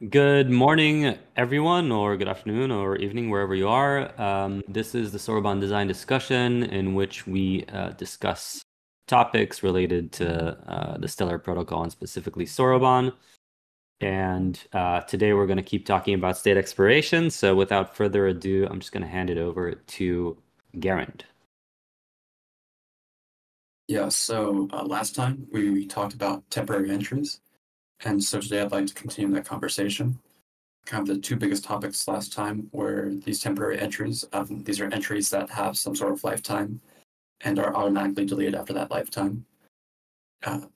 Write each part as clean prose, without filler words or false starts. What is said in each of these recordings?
Good morning, everyone, or good afternoon or evening, wherever you are. This is the Soroban design discussion in which we discuss topics related to the Stellar Protocol and specifically Soroban. And today we're going to keep talking about state exploration. So without further ado, I'm just going to hand it over to Garand. Yeah, so last time we talked about temporary entries, and so today I'd like to continue that conversation. Kind of the two biggest topics last time were these temporary entries. These are entries that have some sort of lifetime and are automatically deleted after that lifetime.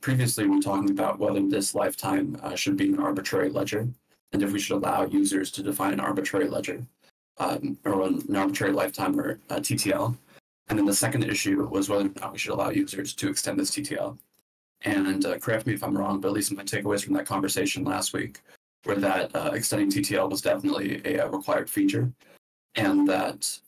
Previously, we were talking about whether this lifetime should be an arbitrary ledger, and if we should allow users to define an arbitrary ledger, or an arbitrary lifetime, or TTL. And then the second issue was whether or not we should allow users to extend this TTL. And correct me if I'm wrong, but at least my takeaways from that conversation last week were that extending TTL was definitely a required feature, and that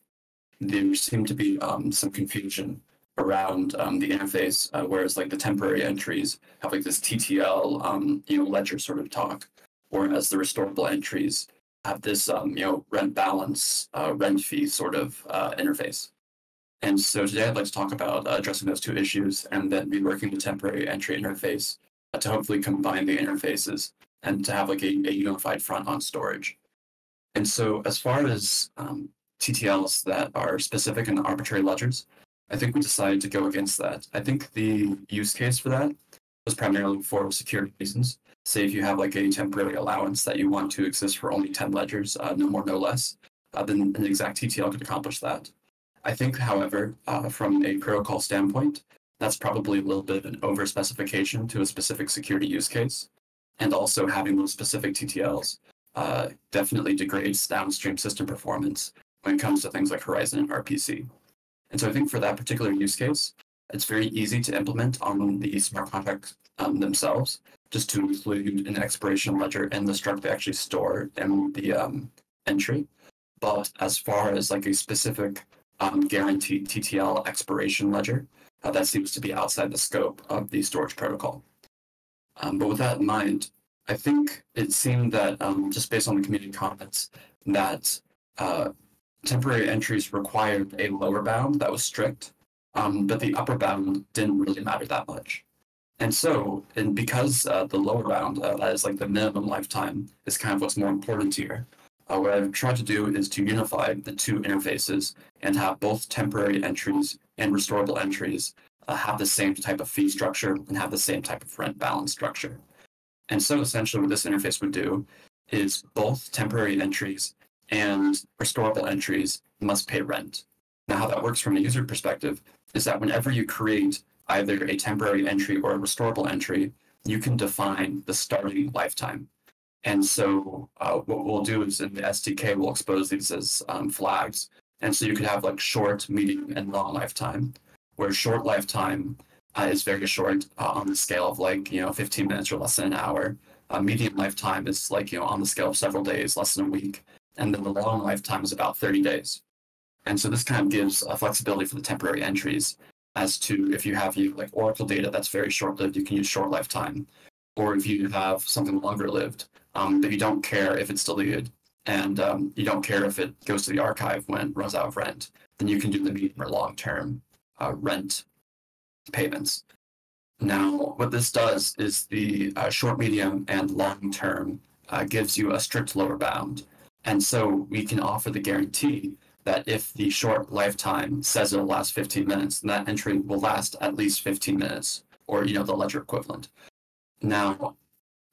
there seemed to be some confusion around the interface, whereas like the temporary entries have like this TTL, ledger sort of talk, whereas the restorable entries have this, rent balance, rent fee sort of interface. And so today I'd like to talk about addressing those two issues and then reworking the temporary entry interface to hopefully combine the interfaces and to have like a unified front on storage. And so as far as TTLs that are specific in arbitrary ledgers, I think we decided to go against that. I think the use case for that was primarily for security reasons. Say if you have like a temporary allowance that you want to exist for only 10 ledgers, no more, no less, then an exact TTL could accomplish that. I think, however, from a protocol standpoint, that's probably a little bit of an overspecification to a specific security use case. And also having those specific TTLs definitely degrades downstream system performance when it comes to things like Horizon and RPC. And so I think for that particular use case, it's very easy to implement on the smart contracts themselves, just to include an expiration ledger in the struct they actually store in the entry. But as far as like a specific guaranteed TTL expiration ledger, that seems to be outside the scope of the storage protocol. But with that in mind, I think it seemed that just based on the community comments that temporary entries required a lower bound that was strict, but the upper bound didn't really matter that much. And so, and because the lower bound, that is like the minimum lifetime, is kind of what's more important here, what I've tried to do is to unify the two interfaces and have both temporary entries and restorable entries have the same type of fee structure and have the same type of rent balance structure. And so essentially what this interface would do is both temporary entries and restorable entries must pay rent. Now, how that works from a user perspective is that whenever you create either a temporary entry or a restorable entry, you can define the starting lifetime. And so what we'll do is in the SDK, we'll expose these as flags. And so you could have like short, medium, and long lifetime, where short lifetime is very short on the scale of like, 15 minutes or less than an hour. Medium lifetime is like, on the scale of several days, less than a week. And then the long lifetime is about 30 days. And so this kind of gives flexibility for the temporary entries as to if you have like Oracle data that's very short-lived, you can use short lifetime. Or if you have something longer-lived, but you don't care if it's deleted and you don't care if it goes to the archive when it runs out of rent, then you can do the medium or long-term rent payments. Now, what this does is the short, medium, and long-term gives you a strict lower bound. And so we can offer the guarantee that if the short lifetime says it'll last 15 minutes, then that entry will last at least 15 minutes, or the ledger equivalent. Now,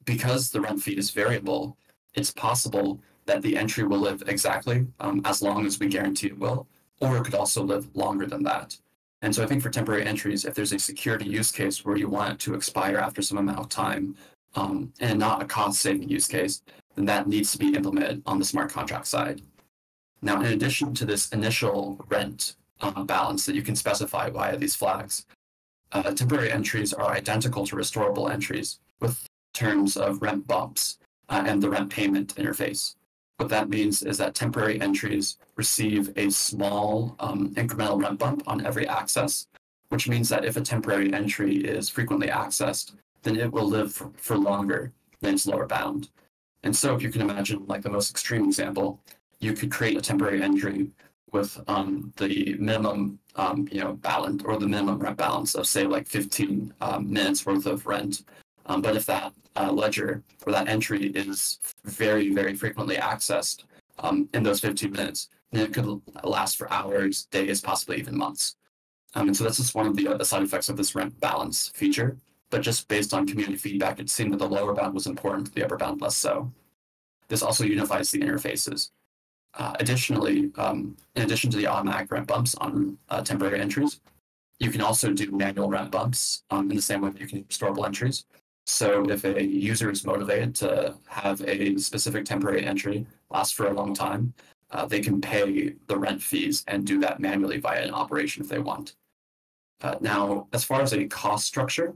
because the rent fee is variable, it's possible that the entry will live exactly as long as we guarantee it will, or it could also live longer than that. And so I think for temporary entries, if there's a security use case where you want it to expire after some amount of time, and not a cost-saving use case, then that needs to be implemented on the smart contract side. Now, in addition to this initial rent balance that you can specify via these flags, temporary entries are identical to restorable entries with terms of rent bumps and the rent payment interface. What that means is that temporary entries receive a small incremental rent bump on every access, which means that if a temporary entry is frequently accessed, then it will live for longer than its lower bound. And so if you can imagine like the most extreme example, you could create a temporary entry with the minimum balance or the minimum rent balance of say like 15 minutes worth of rent. But if that ledger or that entry is very, very frequently accessed in those 15 minutes, then it could last for hours, days, possibly even months. And so that's just one of the side effects of this rent balance feature. But just based on community feedback, it seemed that the lower bound was important, the upper bound less so. This also unifies the interfaces. Additionally, in addition to the automatic rent bumps on temporary entries, you can also do manual rent bumps in the same way that you can do restorable entries. So if a user is motivated to have a specific temporary entry last for a long time, they can pay the rent fees and do that manually via an operation if they want. Now, as far as a cost structure,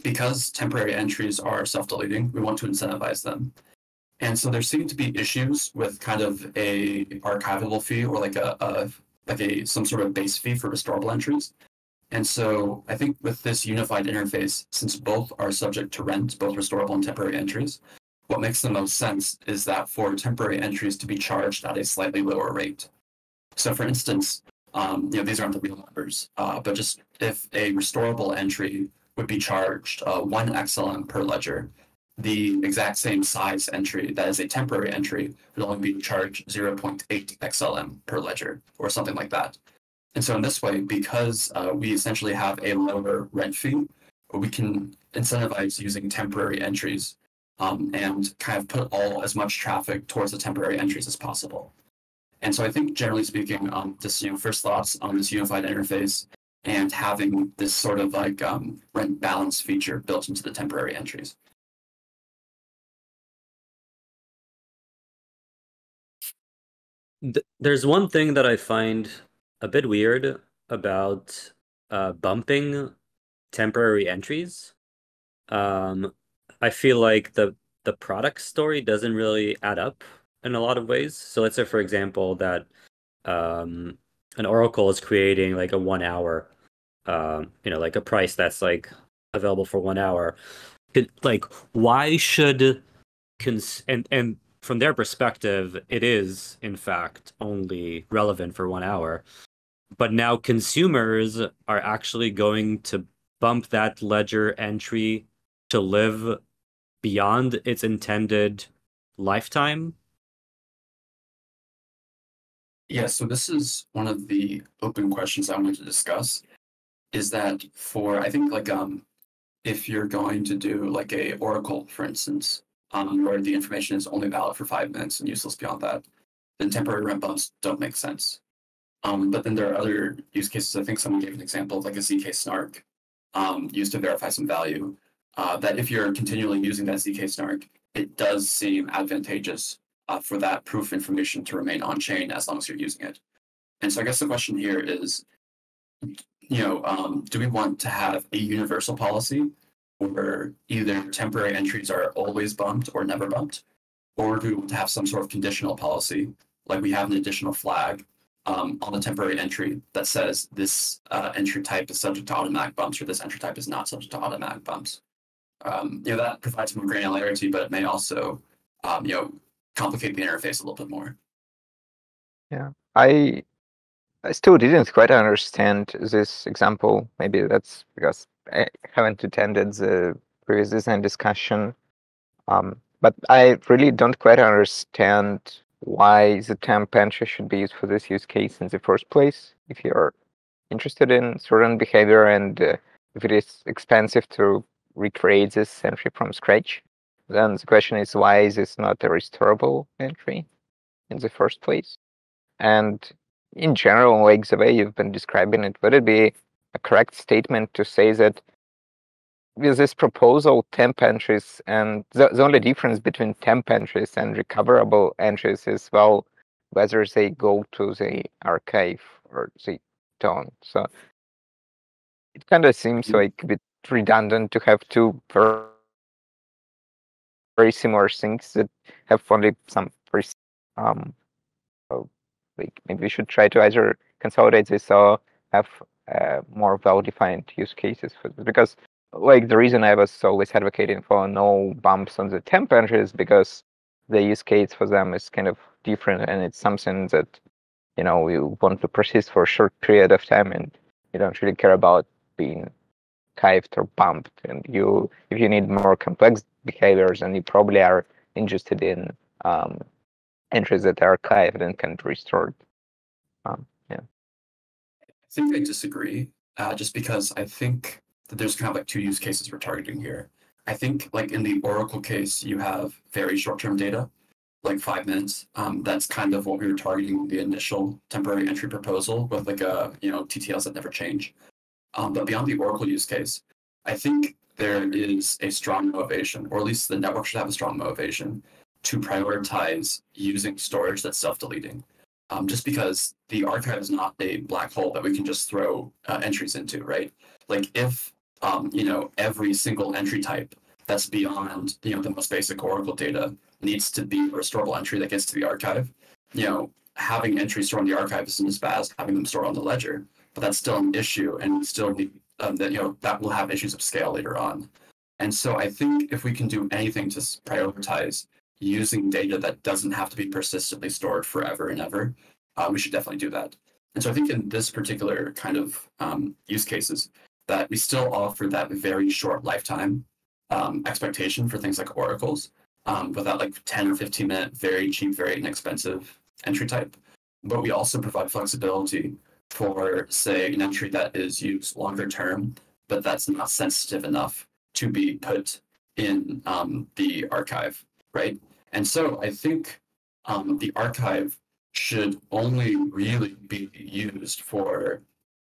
because temporary entries are self-deleting, we want to incentivize them. And so there seem to be issues with kind of a archivable fee or like some sort of base fee for restorable entries. And so I think with this unified interface, since both are subject to rent, both restorable and temporary entries, what makes the most sense is that for temporary entries to be charged at a slightly lower rate. So for instance, these aren't the real numbers, but just if a restorable entry would be charged 1 XLM per ledger, the exact same size entry that is a temporary entry would only be charged 0.8 XLM per ledger or something like that. And so in this way, because we essentially have a lower rent fee, we can incentivize using temporary entries and kind of put as much traffic towards the temporary entries as possible. And so I think generally speaking, just first thoughts on this unified interface and having this sort of like rent balance feature built into the temporary entries. There's one thing that I find a bit weird about bumping temporary entries. Um, I feel like the product story doesn't really add up in a lot of ways. So let's say, for example, that um, an Oracle is creating like a 1 hour, like a price that's like available for 1 hour. Like, why should and from their perspective, it is in fact only relevant for 1 hour. But now consumers are actually going to bump that ledger entry to live beyond its intended lifetime. Yeah, so this is one of the open questions I wanted to discuss. Is that for I think like if you're going to do like a Oracle, for instance, where the information is only valid for 5 minutes and useless beyond that, then temporary rent bumps don't make sense. But then there are other use cases. I think someone gave an example of like a ZK snark used to verify some value. That if you're continually using that ZK snark, it does seem advantageous for that proof information to remain on chain as long as you're using it. And so I guess the question here is, do we want to have a universal policy where either temporary entries are always bumped or never bumped, or do we want to have some sort of conditional policy, like we have an additional flag on the temporary entry that says this entry type is subject to automatic bumps or this entry type is not subject to automatic bumps. That provides more granularity, but it may also, complicate the interface a little bit more. Yeah, I still didn't quite understand this example. Maybe that's because I haven't attended the previous design discussion. But I really don't quite understand why the temp entry should be used for this use case in the first place. If you're interested in certain behavior and if it is expensive to recreate this entry from scratch, then the question is why is this not a restorable entry in the first place? And in general, like the way you've been describing it, would it be a correct statement to say that with this proposal, temp entries and the only difference between temp entries and recoverable entries is, well, whether they go to the archive or they don't. So it kind of seems like a bit redundant to have two very similar things that have only some very so like maybe we should try to either consolidate this or have more well-defined use cases for this. Because like the reason I was always advocating for no bumps on the temp entries is because the use case for them is kind of different, and it's something that you want to persist for a short period of time, and you don't really care about being archived or bumped. And if you need more complex behaviors, then you probably are interested in entries that are archived and can be restored. Yeah. I think I disagree, just because I think that there's kind of like two use cases we're targeting here. I think like in the Oracle case, you have very short-term data, like 5 minutes. That's kind of what we were targeting the initial temporary entry proposal with like a TTLs that never change. But beyond the Oracle use case, I think there is a strong motivation, or at least the network should have a strong motivation to prioritize using storage that's self-deleting. Just because the archive is not a black hole that we can just throw entries into, right? Like if every single entry type that's beyond the most basic Oracle data needs to be a restorable entry that gets to the archive, having entries stored in the archive isn't as bad as having them stored on the ledger, but that's still an issue, and we still need that will have issues of scale later on. And so I think if we can do anything to prioritize using data that doesn't have to be persistently stored forever and ever, we should definitely do that. And so I think in this particular kind of use cases, that we still offer that very short lifetime expectation for things like oracles, with that like 10 or 15-minute, very cheap, very inexpensive entry type. But we also provide flexibility for, say, an entry that is used longer term, but that's not sensitive enough to be put in the archive, right? And so I think the archive should only really be used for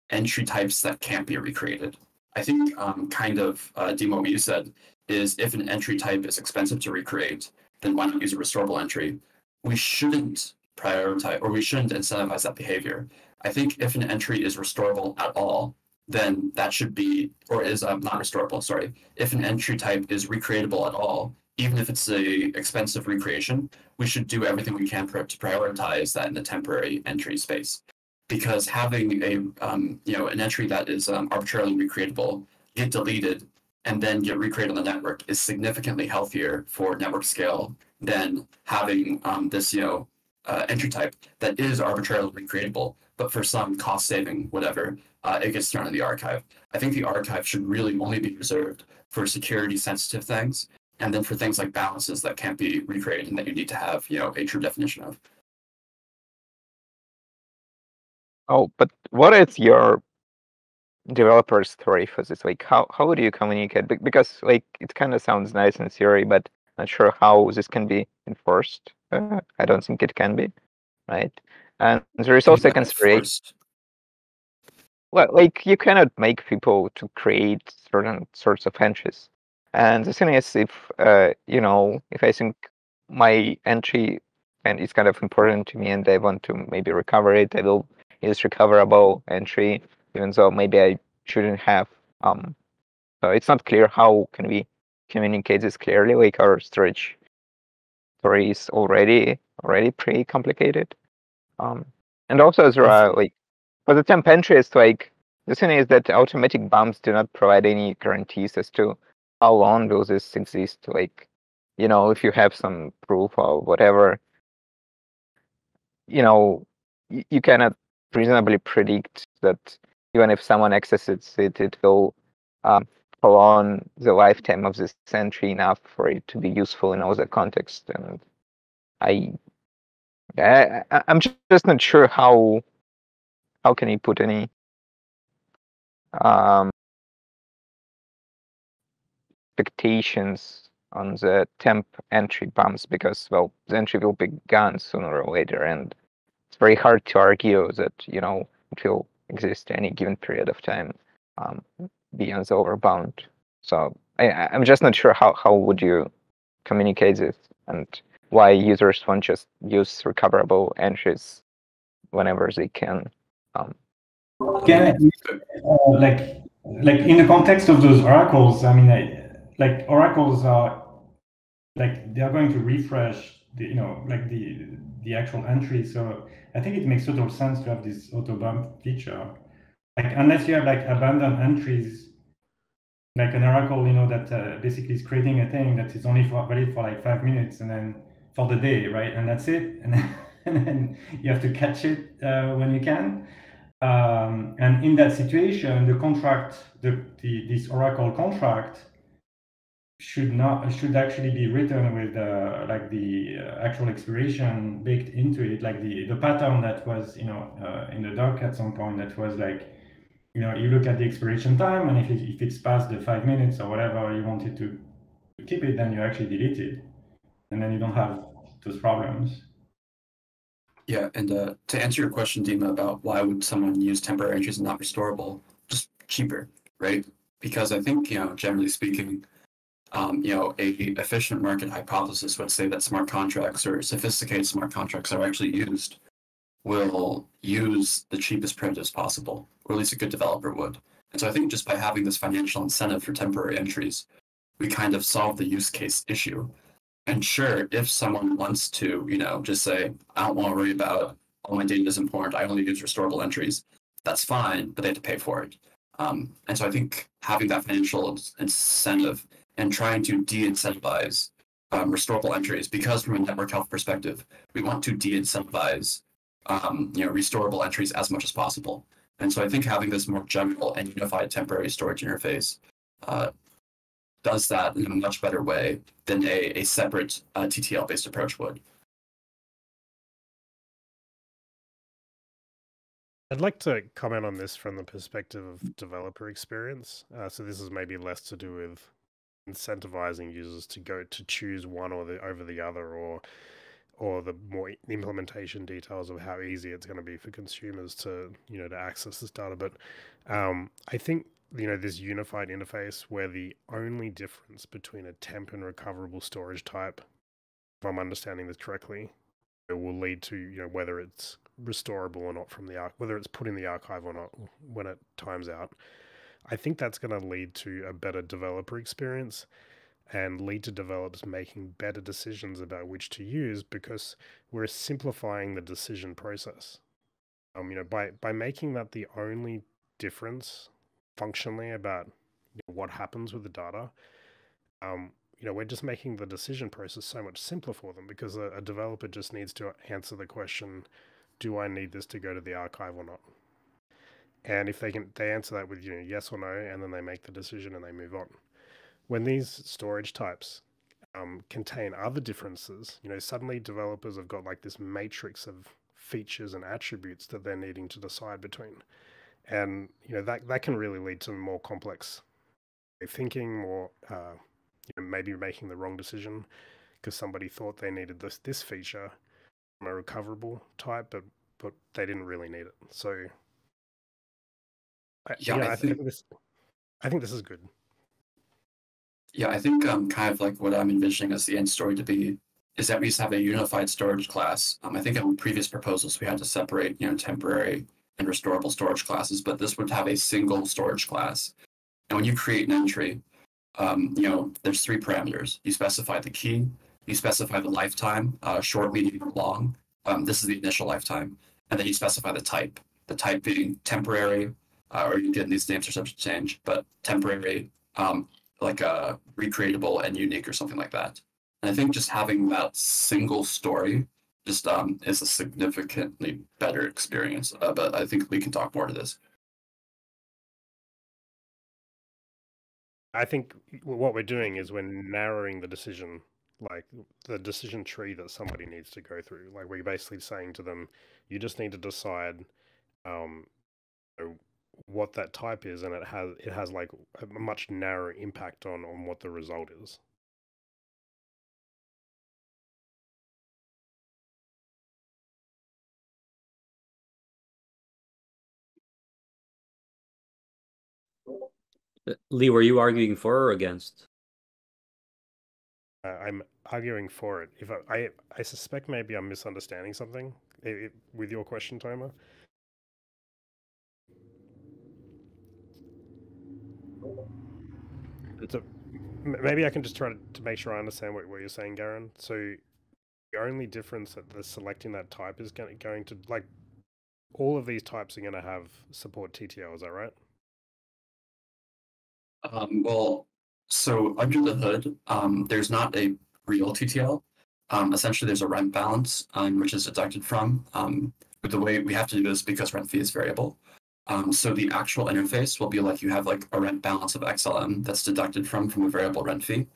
entry types that can't be recreated. I think Dima, what you said is if an entry type is expensive to recreate, then why not use a restorable entry? We shouldn't prioritize, or we shouldn't incentivize that behavior. I think if an entry is restorable at all, then that should be, or is not restorable, sorry. If an entry type is recreatable at all, even if it's a expensive recreation, we should do everything we can to prioritize that in the temporary entry space. Because having an entry that is arbitrarily recreatable get deleted and then get recreated on the network is significantly healthier for network scale than having this entry type that is arbitrarily recreatable, but for some cost saving, whatever, it gets thrown in the archive. I think the archive should really only be reserved for security sensitive things, and then for things like balances that can't be recreated and that you need to have a true definition of. Oh, but what is your developer's story for this? Like, how would you communicate? Because like it kind of sounds nice in theory, but not sure how this can be enforced. I don't think it can be, right? And there is also a consideration. Well, like you cannot make people to create certain sorts of entries. And the thing is, if if I think my entry and it's kind of important to me, and I want to maybe recover it, I will use recoverable entry, even though maybe I shouldn't have. So it's not clear how can we communicate this clearly. Like our storage story is already pretty complicated. And also there are like for the temp entries, like the thing is that automatic bumps do not provide any guarantees as to how long will this exist. Like, if you have some proof or whatever, you cannot reasonably predict that even if someone accesses it, it will prolong the lifetime of this entry enough for it to be useful in other contexts. And I'm just not sure how can you put any expectations on the temp entry bumps, because the entry will be gone sooner or later, and it's very hard to argue that it will exist any given period of time beyond the overbound. So I'm just not sure how would you communicate this, and why users won't just use recoverable entries whenever they can. Like in the context of those oracles, I mean, like oracles are like they are going to refresh the actual entry. So I think it makes total sense to have this auto bump feature. Like unless you have like abandoned entries, like an oracle, that basically is creating a thing that is only valid for like 5 minutes, and then for the day, right? And that's it. And then you have to catch it when you can. And in that situation, the contract, this Oracle contract should actually be written with like the actual expiration baked into it, like the pattern that was in the doc at some point, that was like, you look at the expiration time, and if it's past the 5 minutes or whatever you wanted to keep it, then you actually delete it, and then you don't have those problems. Yeah, and to answer your question, Dima, about why would someone use temporary entries and not restorable, just cheaper, right? Because I think, generally speaking, a efficient market hypothesis would say that smart contracts or sophisticated smart contracts that are actually used will use the cheapest primitives possible, or at least a good developer would. And so I think just by having this financial incentive for temporary entries, we kind of solve the use case issue. And sure, if someone wants to, just say, I don't want to worry about all my data is important, I only use restorable entries, that's fine, but they have to pay for it. And so I think having that financial incentive and trying to de-incentivize restorable entries, because from a network health perspective, we want to de-incentivize restorable entries as much as possible. And so I think having this more general and unified temporary storage interface does that in a much better way than a separate TTL-based approach would. I'd like to comment on this from the perspective of developer experience. So this is maybe less to do with incentivizing users to choose one over the other, or the more implementation details of how easy it's going to be for consumers to to access this data. But I think this unified interface where the only difference between a temp and recoverable storage type, if I'm understanding this correctly, it will lead to whether it's restorable or not from the whether it's put in the archive or not when it times out. I think that's going to lead to a better developer experience and lead to developers making better decisions about which to use, because we're simplifying the decision process. By making that the only difference functionally about what happens with the data, we're just making the decision process so much simpler for them, because a developer just needs to answer the question, do I need this to go to the archive or not? And if they answer that with yes or no, and then they make the decision and they move on. When these storage types contain other differences, suddenly developers have got like this matrix of features and attributes that they're needing to decide between. And that can really lead to more complex thinking, more maybe making the wrong decision because somebody thought they needed this feature from a recoverable type, but they didn't really need it. So I think this is good. Yeah, I think kind of like what I'm envisioning as the end story to be is that we just have a unified storage class. I think in previous proposals we had to separate temporary and restorable storage classes, but this would have a single storage class. And when you create an entry, there's 3 parameters. You specify the key, you specify the lifetime, short, medium, or long. This is the initial lifetime. And then you specify the type being temporary, or you get these names are subject to change, but temporary, like recreatable and unique or something like that. And I think just having that single story just is a significantly better experience. But I think we can talk more to this. I think what we're doing is we're narrowing the decision, like the decision tree that somebody needs to go through. Like we're basically saying to them, you just need to decide what that type is, and it has like a much narrower impact on what the result is. Lee, were you arguing for or against? I'm arguing for it. If I suspect maybe I'm misunderstanding something with your question, Toma. So maybe I can just try to make sure I understand what you're saying, Garen. So the only difference that the selecting that type is going to like all of these types are going to have support TTL. Is that right? Well, so under the hood, there's not a real TTL, essentially there's a rent balance, which is deducted from. But the way we have to do this because rent fee is variable. So the actual interface will be like you have like a rent balance of XLM that's deducted from a variable rent fee,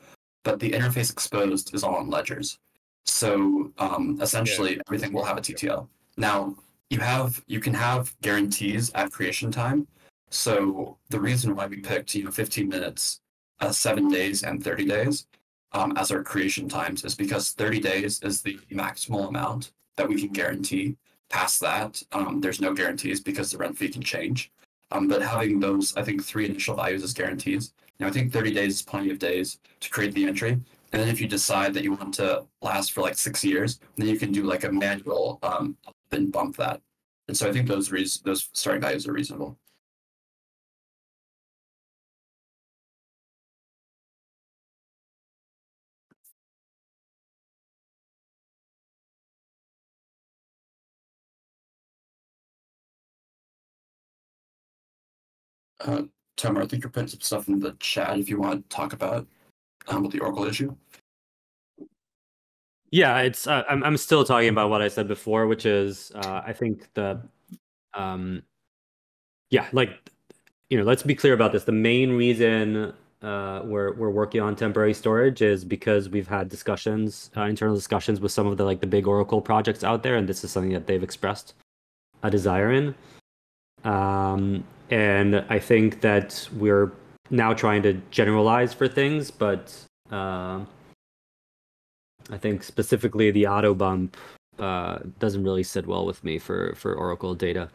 but the interface exposed is all on ledgers. So essentially everything will have a TTL. Now you can have guarantees at creation time. So the reason why we picked 15 minutes, 7 days, and 30 days as our creation times is because 30 days is the maximal amount that we can guarantee. Past that, there's no guarantees because the rent fee can change. But having those, I think, 3 initial values as guarantees, I think 30 days is plenty of days to create the entry. And then if you decide that you want to last for like 6 years, then you can do like a manual then bump that. And so I think those starting values are reasonable. Tomer, I think you're putting some stuff in the chat if you want to talk about the Oracle issue. Yeah, it's I'm still talking about what I said before, which is I think the let's be clear about this. The main reason we're working on temporary storage is because we've had discussions, internal discussions with some of the big Oracle projects out there, and this is something that they've expressed a desire in. And I think that we're now trying to generalize for things, but I think specifically the auto bump doesn't really sit well with me for Oracle data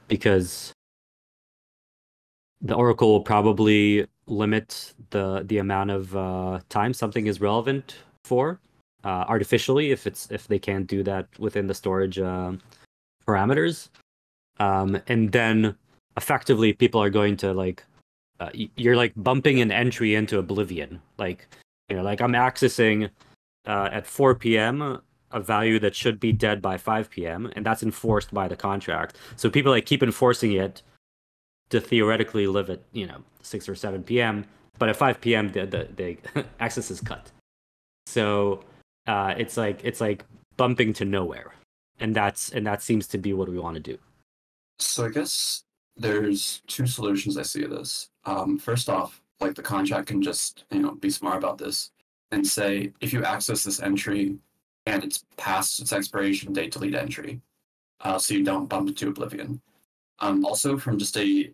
because the Oracle will probably limit the amount of time something is relevant for artificially if they can't do that within the storage parameters, and then effectively people are going to you're bumping an entry into oblivion. I'm accessing at 4 p.m. a value that should be dead by 5 p.m. and that's enforced by the contract. So people keep enforcing it to theoretically live at 6 or 7 p.m. But at 5 p.m. the access is cut. So it's like bumping to nowhere, and that seems to be what we want to do. So I guess there's 2 solutions I see of this. First off, the contract can just be smart about this and say if you access this entry and it's past its expiration date, delete entry, so you don't bump it to oblivion. Also, from just a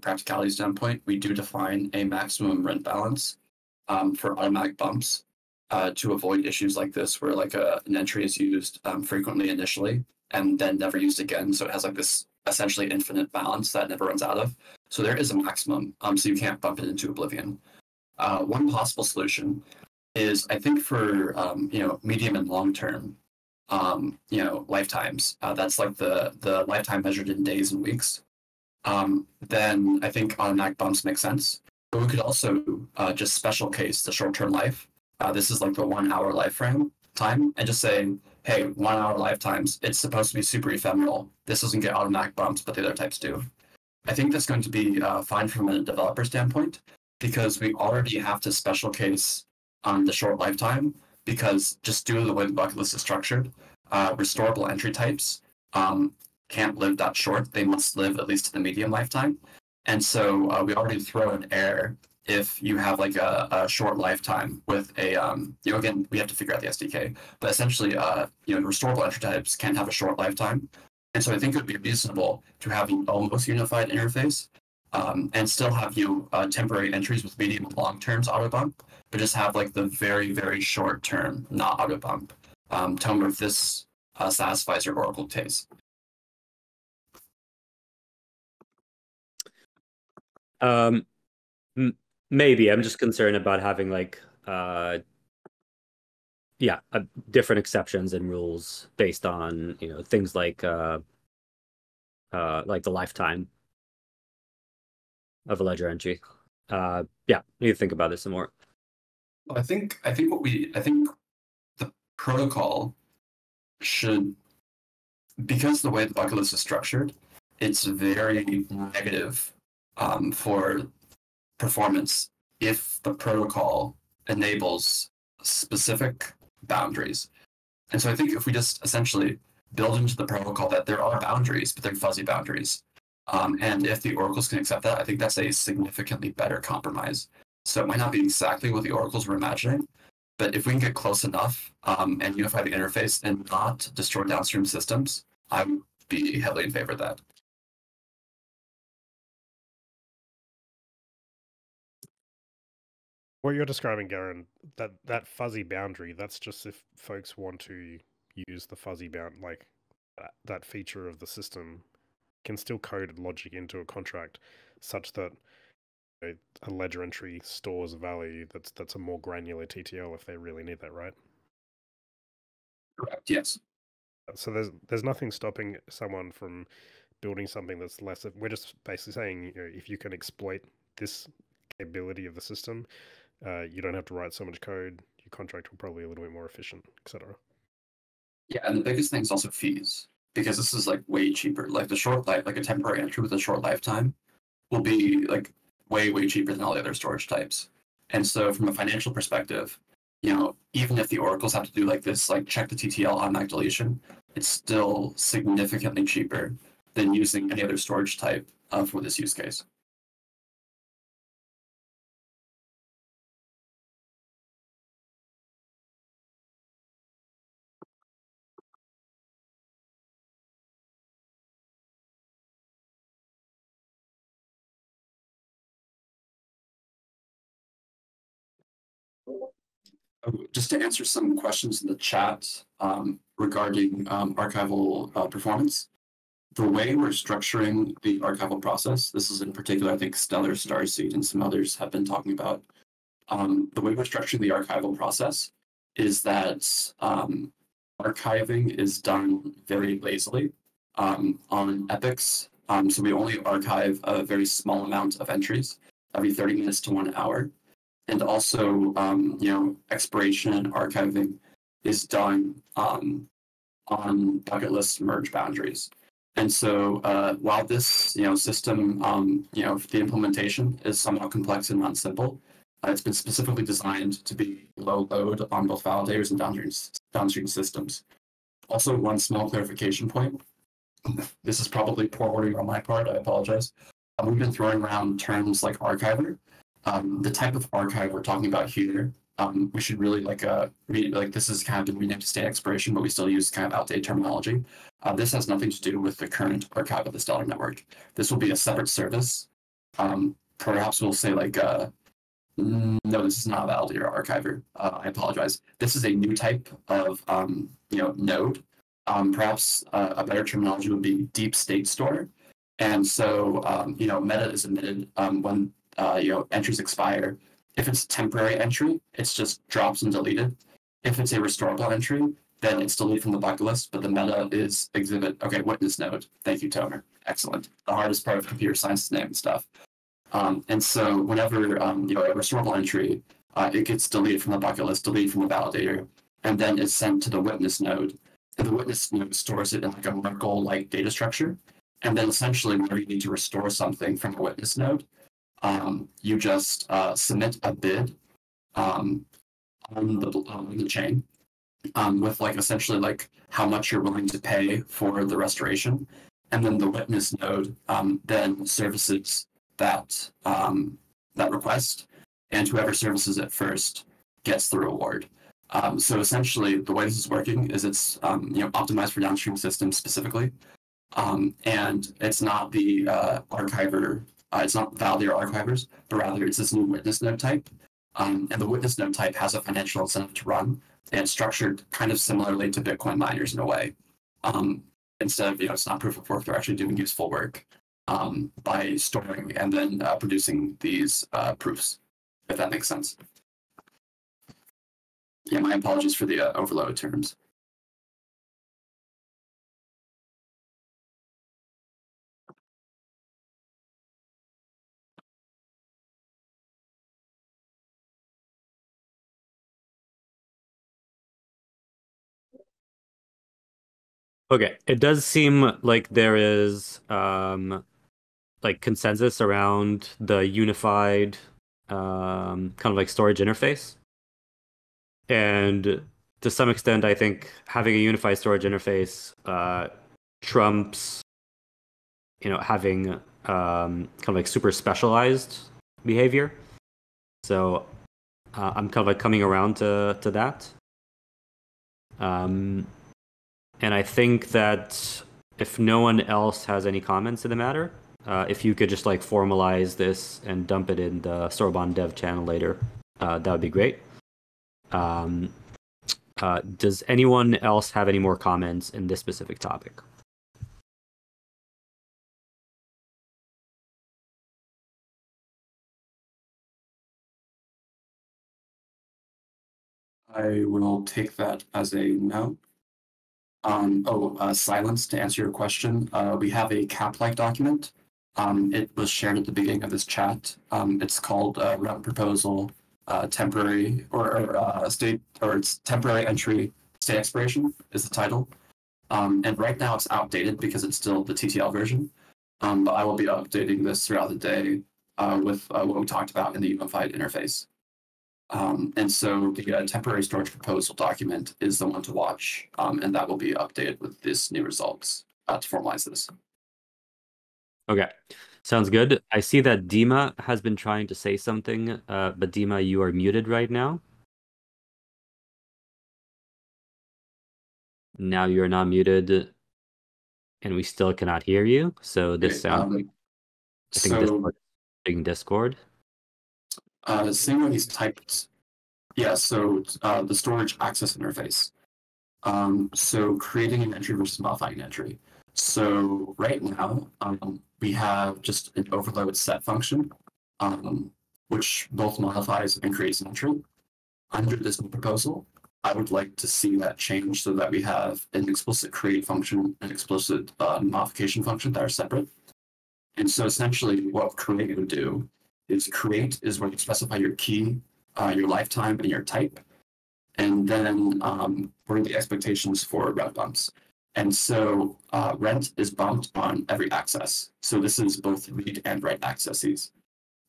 practicality standpoint, we do define a maximum rent balance for automatic bumps to avoid issues like this where an entry is used frequently initially and then never used again. So it has this essentially infinite balance that never runs out of. So there is a maximum, so you can't bump it into oblivion. One possible solution is, I think, for medium and long term, lifetimes. That's the lifetime measured in days and weeks. Then I think automatic bumps make sense. But we could also just special case the short term life. This is the 1 hour life frame time, and just say, hey, 1 hour lifetimes, it's supposed to be super ephemeral. This doesn't get automatic bumps, but the other types do. I think that's going to be fine from a developer standpoint because we already have to special case on the short lifetime because just due to the way the bucket list is structured, restorable entry types can't live that short. They must live at least to the medium lifetime. And so we already throw an error if you have a short lifetime with a, again, we have to figure out the SDK, but essentially, restorable entry types can have a short lifetime. And so I think it would be reasonable to have an almost unified interface and still have temporary entries with medium and long terms auto bump, but just have the very, very short term not auto bump. Tell me if this satisfies your Oracle case. Maybe I'm just concerned about having different exceptions and rules based on things like the lifetime of a ledger entry. Need to think about this some more. I think the protocol should, because the way the bucket list is structured, it's very negative for performance if the protocol enables specific boundaries. And so I think if we just essentially build into the protocol that there are boundaries, but they're fuzzy boundaries, and if the oracles can accept that, I think that's a significantly better compromise. So it might not be exactly what the oracles were imagining, but if we can get close enough and unify the interface and not destroy downstream systems, I would be heavily in favor of that. What you're describing, Garen, that fuzzy boundary, that's just if folks want to use the fuzzy bound, like that feature of the system can still code logic into a contract such that a ledger entry stores a value that's a more granular TTL if they really need that, right? Correct. Yes. So there's nothing stopping someone from building something that's less. We're just basically saying, if you can exploit this capability of the system, you don't have to write so much code. Your contract will probably be a little bit more efficient, etc. Yeah, and the biggest thing is also fees, because this is like way cheaper. Like the short life, like a temporary entry with a short lifetime, will be like way cheaper than all the other storage types. And so from a financial perspective, even if the oracles have to do like this, like check the TTL automatic deletion, it's still significantly cheaper than using any other storage type for this use case. Just to answer some questions in the chat regarding archival performance, the way we're structuring the archival process, this is in particular, I think Stellar, Starseed, and some others have been talking about. The way we're structuring the archival process is that archiving is done very lazily on epochs. So we only archive a very small amount of entries every 30 minutes to 1 hour. And also, expiration and archiving is done on bucket list merge boundaries. And so while this system, the implementation is somewhat complex and not simple, it's been specifically designed to be low load on both validators and downstream systems. Also, one small clarification point. This is probably poor wording on my part. I apologize. We've been throwing around terms like archiver. The type of archive we're talking about here, we should really this is kind of been renamed to state expiration, but we still use kind of outdated terminology. This has nothing to do with the current archive of the Stellar network. This will be a separate service. Perhaps we'll say no, this is not a validator archiver. I apologize. This is a new type of node. Perhaps a better terminology would be deep state store. And so meta is emitted when entries expire. If it's a temporary entry, it's just drops and deleted. If it's a restorable entry, then it's deleted from the bucket list, but the meta is exhibit. Okay, witness node. Thank you, Tomer. Excellent. The hardest part of computer science is name and stuff. And so whenever a restorable entry, it gets deleted from the bucket list, deleted from the validator, and then it's sent to the witness node. And the witness node stores it in like a Merkle-like data structure. And then essentially, whenever you need to restore something from a witness node, you just submit a bid on the chain with essentially how much you're willing to pay for the restoration, and then the witness node then services that request, and whoever services it first gets the reward. So essentially, the way this is working is it's optimized for downstream systems specifically, and it's not the archiver. It's not validator archivers, but rather it's this new witness node type. And the witness node type has a financial incentive to run, and it's structured kind of similarly to Bitcoin miners in a way. Instead of, it's not proof of work, they're actually doing useful work by storing and then producing these proofs, if that makes sense. Yeah, my apologies for the overload terms. Okay, it does seem like there is consensus around the unified kind of storage interface. And to some extent, I think having a unified storage interface trumps, having kind of like super specialized behavior. So I'm kind of like coming around to that. And I think that if no one else has any comments in the matter, if you could just like formalize this and dump it in the Soroban dev channel later, that would be great. Does anyone else have any more comments in this specific topic? I will take that as a no. Silence, to answer your question. We have a CAP-like document. It was shared at the beginning of this chat. It's called Route Proposal Temporary State, or it's Temporary Entry State Expiration is the title. And right now it's outdated because it's still the TTL version. But I will be updating this throughout the day with what we talked about in the unified interface. And so the temporary storage proposal document is the one to watch, and that will be updated with this new results to formalize this. Okay, sounds good. I see that Dima has been trying to say something, but Dima, you are muted right now. Now you're not muted, and we still cannot hear you. So this sounds like I think Discord. Seeing what he's typed. Yeah, so the storage access interface. So creating an entry versus modifying an entry. So right now, we have just an overload set function, which both modifies and creates an entry. Under this new proposal, I would like to see that change so that we have an explicit create function and explicit modification function that are separate. And so essentially what create would do is create is where you specify your key, your lifetime, and your type. And then what are the expectations for rent bumps? And so rent is bumped on every access. So this is both read and write accesses.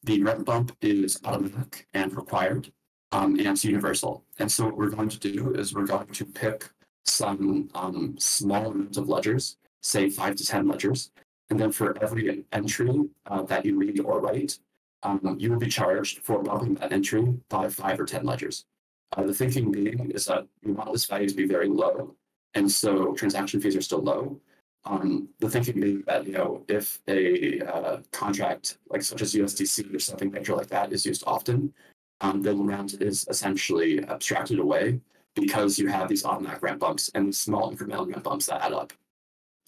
The rent bump is automatic and required, and it's universal. And so what we're going to do is we're going to pick some small amount of ledgers, say 5 to 10 ledgers. And then for every entry that you read or write, you will be charged for bumping that entry by 5 or 10 ledgers. The thinking being is that we want this value to be very low, and so transaction fees are still low. The thinking being that if a contract like such as USDC or something major like that is used often, then rent is essentially abstracted away because you have these automatic ramp bumps and these small incremental ramp bumps that add up.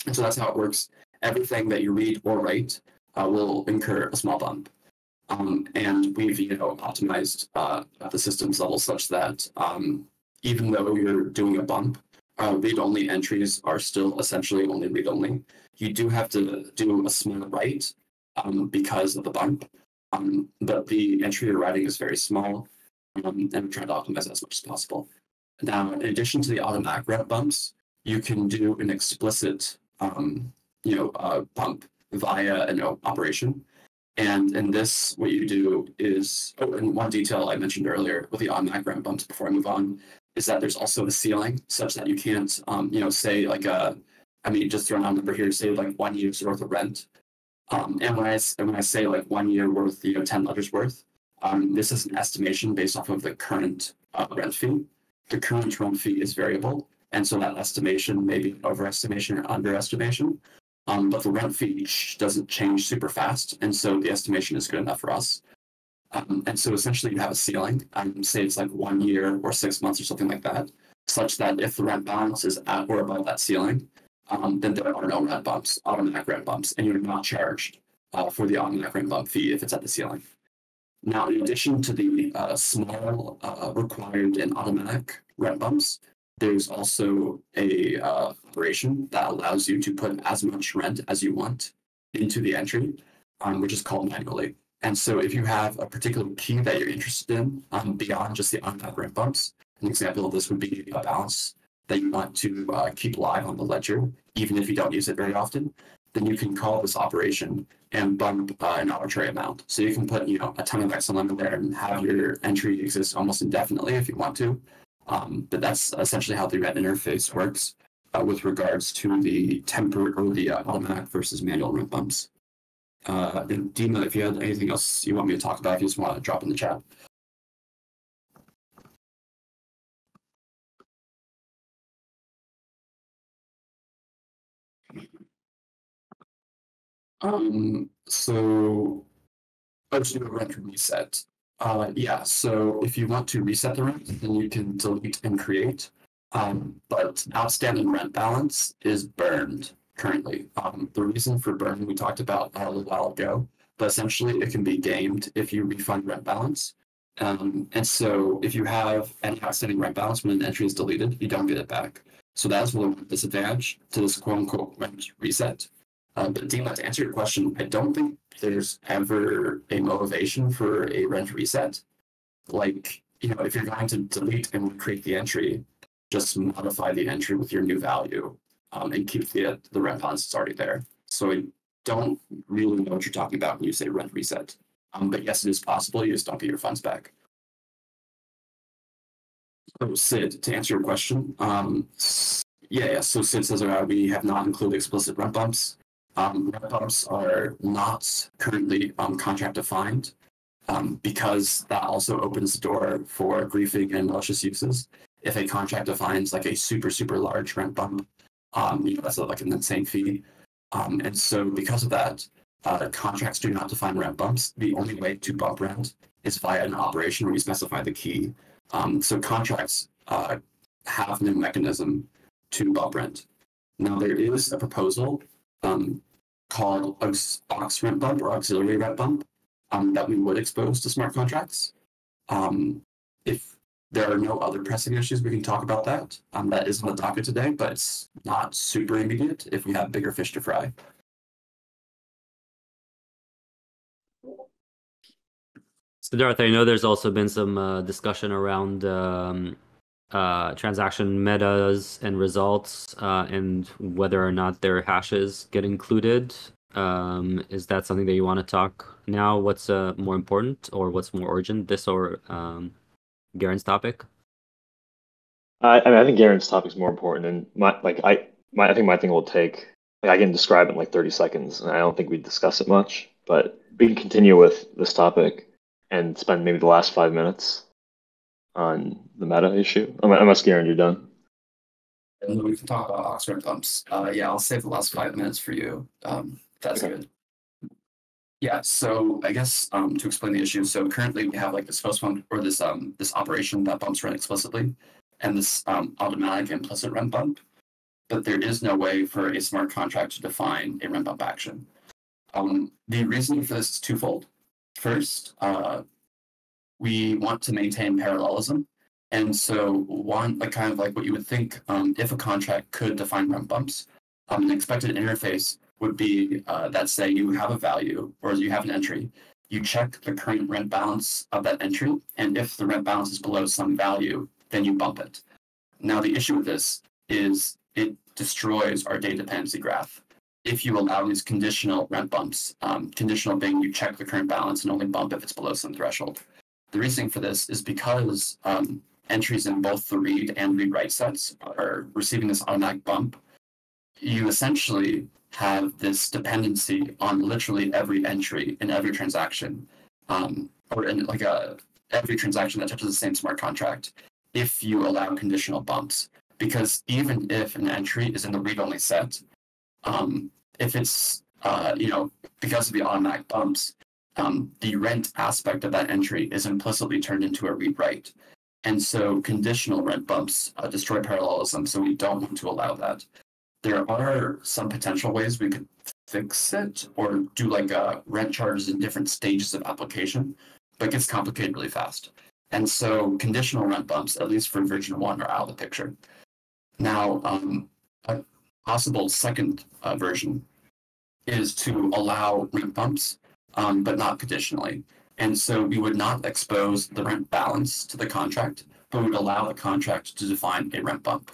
And so that's how it works. Everything that you read or write will incur a small bump. And we've optimized at the systems level such that even though you're doing a bump, read-only entries are still essentially only read-only. You do have to do a small write because of the bump, but the entry you're writing is very small, and we're trying to optimize as much as possible. Now, in addition to the automatic ramp bumps, you can do an explicit bump via an operation. And in this, what you do is, and one detail I mentioned earlier with the automatic ramp bumps before I move on, is that there's also a ceiling such that you can't, say like just throwing out a number here, say like 1 year's worth of rent. And when I say like 1 year worth, 10 ledgers worth, this is an estimation based off of the current rent fee. The current rent fee is variable, and so that estimation may be an overestimation or underestimation. But the rent fee doesn't change super fast, and so the estimation is good enough for us. And so essentially you have a ceiling, say it's like 1 year or 6 months or something like that, such that if the rent balance is at or above that ceiling, then there are no rent bumps, automatic rent bumps, and you're not charged for the automatic rent bump fee if it's at the ceiling. Now, in addition to the small required and automatic rent bumps, there's also a operation that allows you to put as much rent as you want into the entry, which is called manually. And so if you have a particular key that you're interested in beyond just the automatic rent bumps, an example of this would be a balance that you want to keep live on the ledger, even if you don't use it very often, then you can call this operation and bump an arbitrary amount. So you can put a ton of XLM in there and have your entry exist almost indefinitely if you want to. But that's essentially how the rent interface works with regards to the automatic versus manual rent bumps. And Dima, if you had anything else you want me to talk about, if you just want to drop in the chat. So let's do a rent reset. Yeah, so if you want to reset the rent, then you can delete and create. But outstanding rent balance is burned currently. The reason for burn we talked about a little while ago, but essentially it can be gamed if you refund rent balance. And so if you have an outstanding rent balance when an entry is deleted, you don't get it back. So that's really a disadvantage to this quote unquote rent reset. But Dima, to answer your question, I don't think there's ever a motivation for a rent reset. Like, if you're going to delete and create the entry, just modify the entry with your new value and keep the rent balance that's already there. So I don't really know what you're talking about when you say rent reset. But yes, it is possible. You just don't get your funds back. So Sid, to answer your question, yeah. So Sid says we have not included explicit rent bumps. Rent bumps are not currently contract defined because that also opens the door for griefing and malicious uses. If a contract defines like a super large rent bump, that's like an insane fee. And so because of that, contracts do not define rent bumps. The only way to bump rent is via an operation where you specify the key. So contracts have no mechanism to bump rent. Now there is a proposal called aux rent bump or auxiliary rent bump that we would expose to smart contracts. If there are no other pressing issues, we can talk about that. That is on the docket today, but it's not super immediate if we have bigger fish to fry. Siddharth, I know there's also been some discussion around transaction metas and results and whether or not their hashes get included. Is that something that you want to talk now? What's more important or what's more urgent, this or Garen's topic? I think Garen's topic is more important, and I think my thing will take. I can describe it in like 30 seconds, and I don't think we discuss it much. But we can continue with this topic and spend maybe the last 5 minutes on the meta issue. Unless Garen, you're done. And we can talk about aux rent bumps. Yeah, I'll save the last 5 minutes for you. That's okay. Good. Yeah, so I guess to explain the issue, so currently we have like this host bump or this operation that bumps rent explicitly, and this automatic implicit rent bump, but there is no way for a smart contract to define a rent bump action. The reason for this is twofold. First, we want to maintain parallelism, and so kind of like what you would think if a contract could define rent bumps, an expected interface would be that say you have a value or you have an entry, you check the current rent balance of that entry, and if the rent balance is below some value, then you bump it. Now the issue with this is it destroys our data dependency graph. If you allow these conditional rent bumps, conditional being you check the current balance and only bump if it's below some threshold. The reasoning for this is because entries in both the read and read-write sets are receiving this automatic bump, you essentially have this dependency on literally every entry in every transaction, or in like every transaction that touches the same smart contract, if you allow conditional bumps. Because even if an entry is in the read-only set, if it's because of the automatic bumps, the rent aspect of that entry is implicitly turned into a read-write. And so conditional rent bumps destroy parallelism, so we don't want to allow that. There are some potential ways we could fix it or do like rent charges in different stages of application, but it gets complicated really fast. And so conditional rent bumps, at least for version 1, are out of the picture. Now, a possible second version is to allow rent bumps, but not conditionally. And so we would not expose the rent balance to the contract, but would allow the contract to define a rent bump.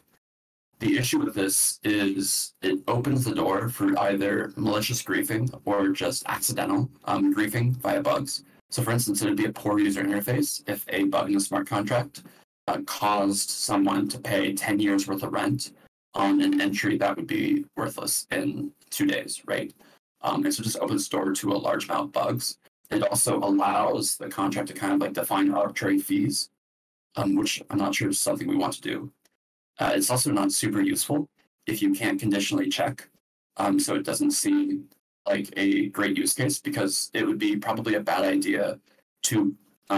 The issue with this is it opens the door for either malicious griefing or just accidental griefing via bugs. So for instance, it would be a poor user interface if a bug in a smart contract caused someone to pay 10 years worth of rent on an entry that would be worthless in 2 days, right? And so just opens the door to a large amount of bugs. It also allows the contract to kind of like define arbitrary fees, which I'm not sure is something we want to do. It's also not super useful if you can't conditionally check. So it doesn't seem like a great use case, because it would be probably a bad idea to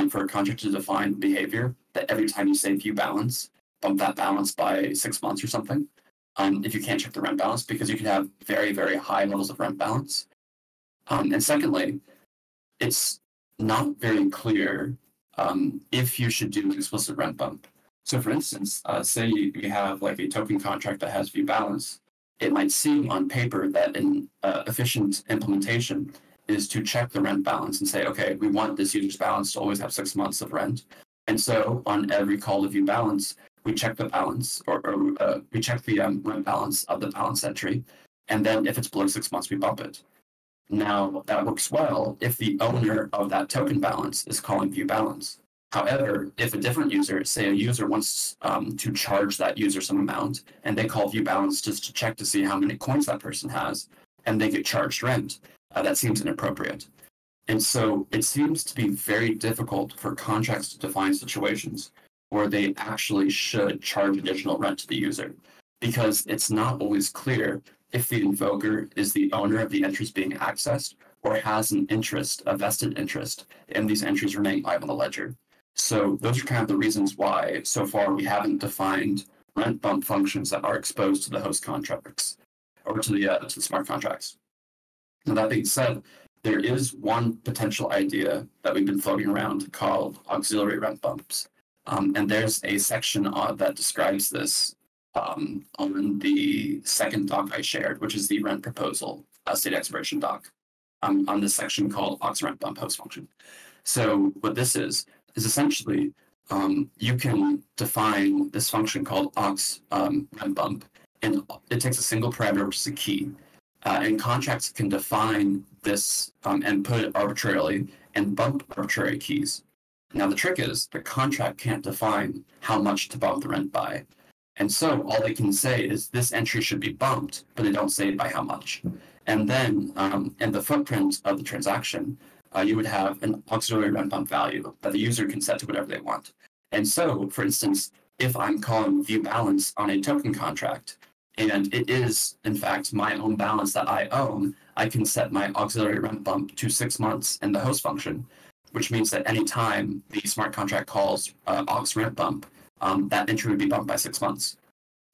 for a contract to define behavior that every time you say view balance, bump that balance by 6 months or something. If you can't check the rent balance, because you can have very, very high levels of rent balance. And secondly, it's not very clear if you should do an explicit rent bump. So for instance, say you have like a token contract that has view balance, it might seem on paper that an efficient implementation is to check the rent balance and say, okay, we want this user's balance to always have 6 months of rent. And so on every call to view balance, we check the balance, or we check the rent balance of the balance entry. And then if it's below 6 months, we bump it. Now, that works well if the owner of that token balance is calling view balance. However, if a different user, say a user wants to charge that user some amount, and they call view balance just to check to see how many coins that person has, and they get charged rent, that seems inappropriate. And so it seems to be very difficult for contracts to define situations where they actually should charge additional rent to the user, because it's not always clear if the invoker is the owner of the entries being accessed or has an interest, a vested interest, in these entries remaining live on the ledger. So those are kind of the reasons why so far we haven't defined rent bump functions that are exposed to the host contracts or to the smart contracts. Now, that being said, there is one potential idea that we've been floating around called auxiliary rent bumps. And there's a section that describes this on the second doc I shared, which is the rent proposal state expiration doc, on this section called aux rent bump host function. So what this is essentially you can define this function called aux rent bump, and it takes a single parameter, which is a key. And contracts can define this and put it arbitrarily and bump arbitrary keys. Now, the trick is the contract can't define how much to bump the rent by. And so all they can say is this entry should be bumped, but they don't say by how much. And then in the footprint of the transaction, you would have an auxiliary rent bump value that the user can set to whatever they want. And so, for instance, if I'm calling view balance on a token contract, and it is, in fact, my own balance that I own, I can set my auxiliary rent bump to 6 months in the host function, which means that any time the smart contract calls aux rent bump, that entry would be bumped by 6 months.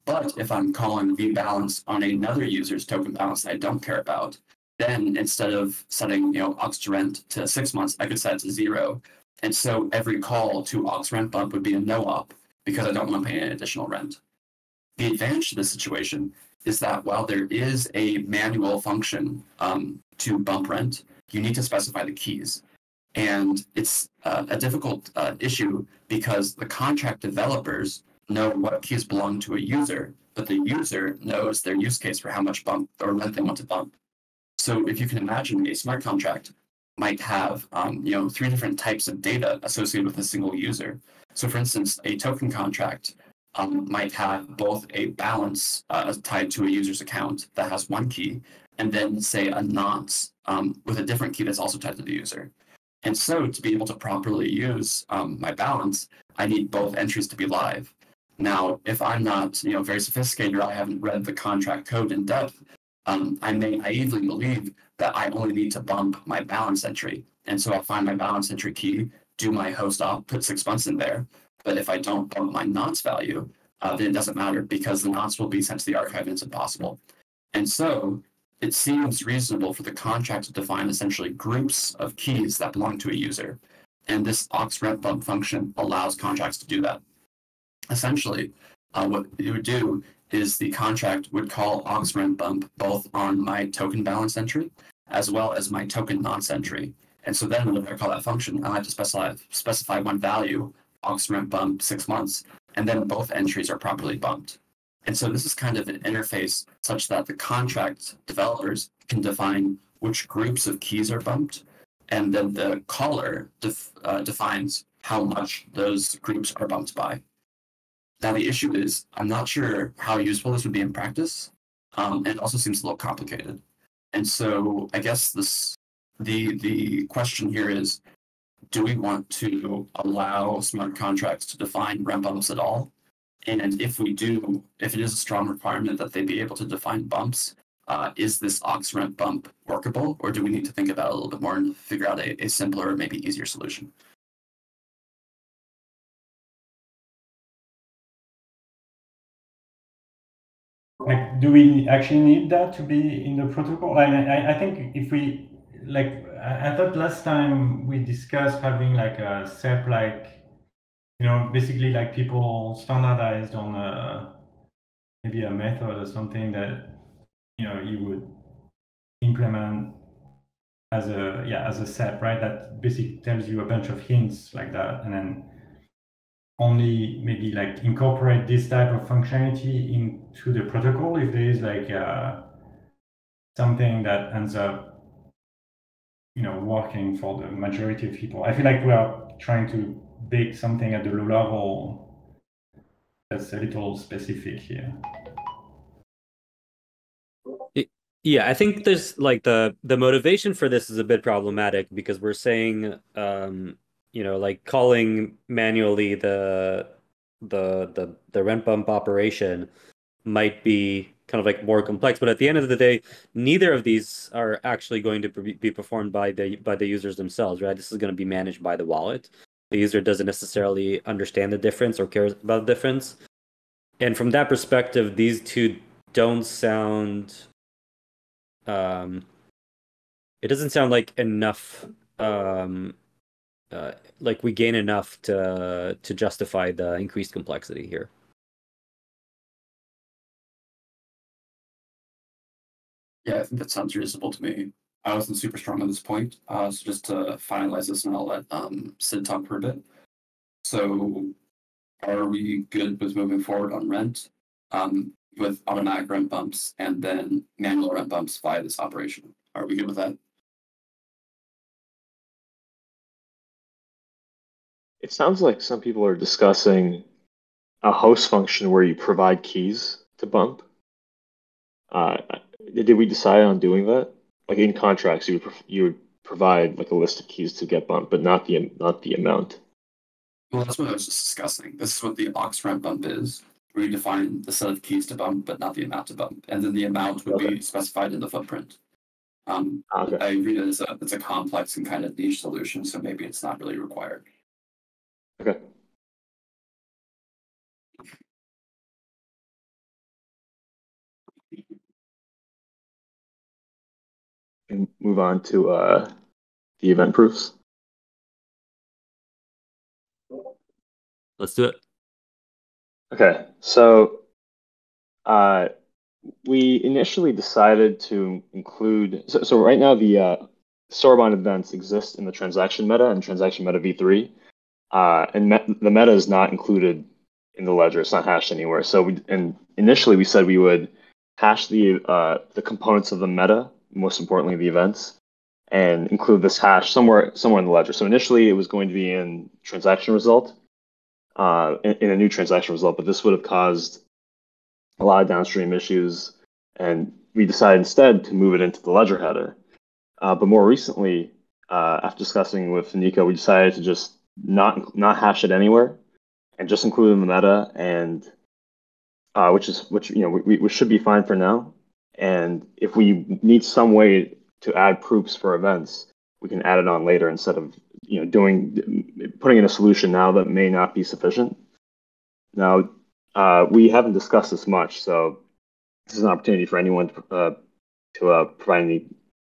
But if I'm calling view balance on another user's token balance that I don't care about, then instead of setting aux to rent to 6 months, I could set it to 0. And so every call to aux rent bump would be a no-op because I don't want to pay any additional rent. The advantage to this situation is that while there is a manual function to bump rent, you need to specify the keys. And it's a difficult issue because the contract developers know what keys belong to a user, but the user knows their use case for how much bump or rent they want to bump. So if you can imagine, a smart contract might have 3 different types of data associated with a single user. So for instance, a token contract might have both a balance tied to a user's account that has one key, and then say a nonce with a different key that's also tied to the user. And so to be able to properly use my balance, I need both entries to be live. Now, if I'm not very sophisticated, or I haven't read the contract code in depth, I may naively believe that I only need to bump my balance entry. And so I'll find my balance entry key, do my host op, put 6 months in there. But if I don't bump my nonce value, then it doesn't matter because the nonce will be sent to the archive and it's impossible. And so it seems reasonable for the contract to define essentially groups of keys that belong to a user. And this aux rent bump function allows contracts to do that. Essentially, what it would do is the contract would call aux rent bump both on my token balance entry as well as my token nonce entry. And so then when I call that function, I have to specify one value, aux rent bump 6 months, and then both entries are properly bumped. And so this is kind of an interface such that the contract developers can define which groups of keys are bumped, and then the caller defines how much those groups are bumped by. Now the issue is, I'm not sure how useful this would be in practice, and it also seems a little complicated. And so I guess the question here is, do we want to allow smart contracts to define rent bumps at all? And if we do, if it is a strong requirement that they be able to define bumps, is this aux rent bump workable, or do we need to think about it a little bit more and figure out a simpler, maybe easier solution? Like, do we actually need that to be in the protocol? I think if we, like, I thought last time we discussed having like a SEP, like, basically like people standardized on maybe a method or something that, you would implement as a SEP, right? That basically tells you a bunch of hints like that, and then only maybe like incorporate this type of functionality into the protocol if there is like something that ends up working for the majority of people. I feel like we are trying to bake something at the low level that's a little specific here. Yeah, I think there's like the motivation for this is a bit problematic because we're saying like calling manually the rent bump operation might be kind of like more complex, but at the end of the day, neither of these are actually going to be performed by the users themselves, right? This is going to be managed by the wallet. The user doesn't necessarily understand the difference or cares about the difference. And from that perspective, these two don't sound it doesn't sound like enough like we gain enough to justify the increased complexity here. Yeah, I think that sounds reasonable to me. I wasn't super strong on this point, so just to finalize this, and I'll let Sid talk for a bit. So, are we good with moving forward on rent, with automatic rent bumps and then manual rent bumps via this operation? Are we good with that? It sounds like some people are discussing a host function where you provide keys to bump. Did we decide on doing that? Like in contracts, you would provide like a list of keys to get bumped, but not the amount. Well, that's what I was just discussing. This is what the aux rent bump is. We define the set of keys to bump, but not the amount to bump, and then the amount would be specified in the footprint. Okay. I agree that it's a complex and kind of niche solution, so maybe it's not really required. Okay. And move on to the event proofs. Let's do it. Okay, so we initially decided to include, so right now the Soroban events exist in the transaction meta and transaction meta v3, and the meta is not included in the ledger. It's not hashed anywhere. So initially we said we would hash the components of the meta, most importantly the events, and include this hash somewhere in the ledger. So initially it was going to be in transaction result, in a new transaction result, but this would have caused a lot of downstream issues, and we decided instead to move it into the ledger header. But more recently, after discussing with Nico, we decided to just not hash it anywhere and just include it in the meta, and which we should be fine for now. And if we need some way to add proofs for events, we can add it on later instead of putting in a solution now that may not be sufficient. Now, we haven't discussed this much, so this is an opportunity for anyone to provide any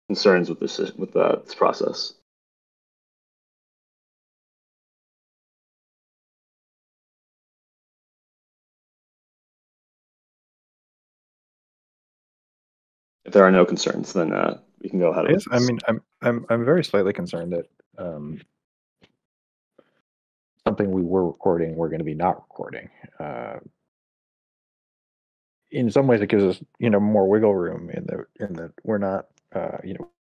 concerns with this process. If there are no concerns, then we can go ahead. Yes, I mean, I'm very slightly concerned that something we were recording, we're going to be not recording. In some ways, it gives us more wiggle room in that we're not